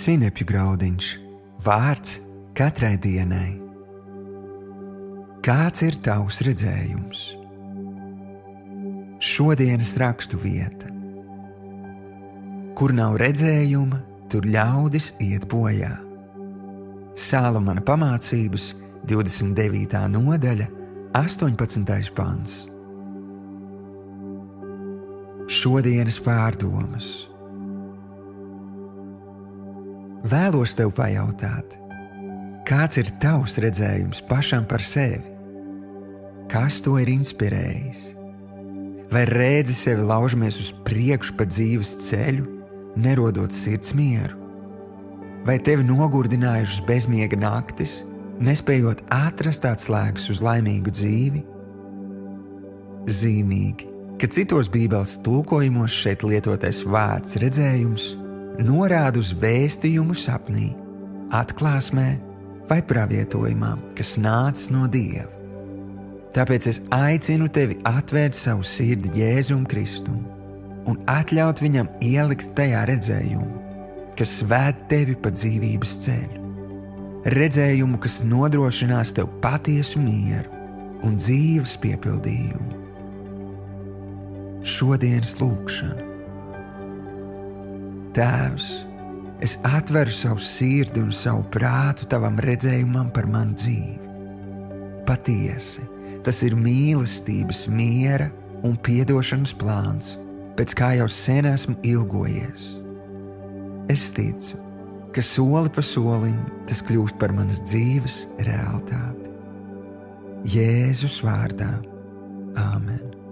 Sinepju graudiņš, vārds katrai dienai. Kāds ir tavs redzējums? Šodienas rakstu vieta. Kur nav redzējuma, tur ļaudis iet bojā. Sālamana pamācības, 29. nodaļa, 18. pants. Šodienas pārdomas. Vēlos tev pajautāt, kāds ir tavs redzējums pašam par sevi? Kas to ir inspirējis? Vai redzi sevi laužamies uz priekšu pa dzīves ceļu, nerodot sirds mieru? Vai tevi nogurdinājušas bezmiega naktis, nespējot atrast atslēgas uz laimīgu dzīvi? Zīmīgi, ka citos Bībeles tulkojumos šeit lietotais vārds redzējums norāda uz vēstījumu sapnī, atklāsmē vai pravietojumā, kas nācis no Dieva. Tāpēc es aicinu tevi atvērt savu sirdi Jēzum Kristum un atļaut viņam ielikt tajā redzējumu, kas ved tevi pa dzīvības ceļu. Redzējumu, kas nodrošinās tev patiesu mieru un dzīves piepildījumu. Šodienas lūkšana. Tēvs, es atveru savu sirdi un savu prātu tavam redzējumam par manu dzīvi. Patiesi, tas ir mīlestības, miera un piedošanas plāns, pēc kā jau sen esmu ilgojies. Es ticu, ka soli pa solim tas kļūst par manas dzīves realitāti. Jēzus vārdā. Āmen.